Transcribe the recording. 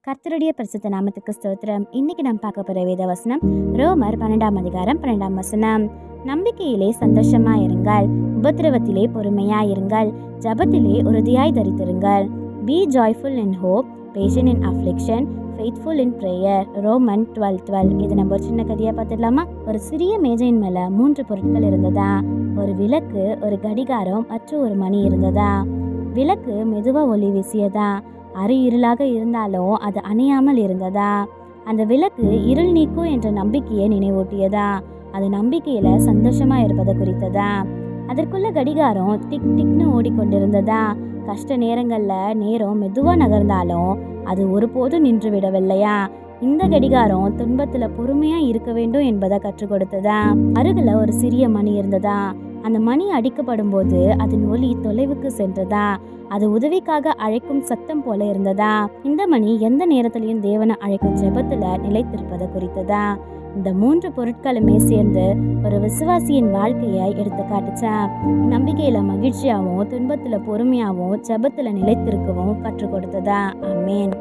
கர்த்தருடைய பரிசுத்த நாமத்துக்கு ஸ்தோத்திரம். இன்னைக்கு நாம் பார்க்க போற வேத வசனம் ரோமர் 12ஆம் அதிகாரம் 12ஆம் வசனம். நம்பிக்கையிலே சந்தோஷமா இருங்கள், உபத்திரவத்திலே பொறுமையா இருங்கள், ஜபத்திலே உறுதியாய் தரித்திருங்கள். Be joyful in hope, patient in affliction, faithful in prayer. Roman 12:12. இது நம்ம ஒரு சின்ன கதையா பார்த்துடலாமா? ஒரு சிறிய மேஜையின் மேல 3 பொருட்கள் இருந்ததா. ஒரு விளக்கு, ஒரு கடிகாரம் மற்றும் ஒரு மணி இருந்ததா. விளக்கு மெதுவா ஒளி வீசியதா. இருளாக இருந்தாலும் அது அணையாமல் இருந்ததா. அந்த விளக்கு இருள் நீக்கும் என்ற நம்பிக்கையை நினைவூட்டியதா. அது நம்பிக்கையில சந்தோஷமா இருப்பதை குறித்ததா. அதற்குள்ள கடிகாரம் டிக் டிக்னு ஓடிக்கொண்டிருந்ததா. கஷ்ட நேரங்கள்ல நேரம் மெதுவா நகர்ந்தாலும் அது ஒருபோதும் நின்று விடவில்லையா. இந்த கடிகாரம் துன்பத்துல பொறுமையா இருக்க வேண்டும் என்பதை கற்றுக் கொடுத்ததா. அருகில ஒரு சிறிய மணி இருந்ததா. அந்த மணி அடிக்கப்படும் போது அதன் ஒலி தொலைவுக்கு சென்றதா. அது உதவிக்காக அழைக்கும் சத்தம் போல இருந்ததா. இந்த மணி எந்த நேரத்திலையும் தேவனை அழைக்கும் ஜெபத்துல நிலைத்திருப்பதை குறித்ததா. இந்த 3 பொருட்களுமே சேர்ந்து ஒரு விசுவாசியின் வாழ்க்கையை எடுத்து காட்டுச்சா. நம்பிக்கையில மகிழ்ச்சியாகவும், துன்பத்துல பொறுமையாகவும், ஜெபத்துல நிலைத்திருக்கவும் கற்றுக் கொடுத்ததா. ஆமென்.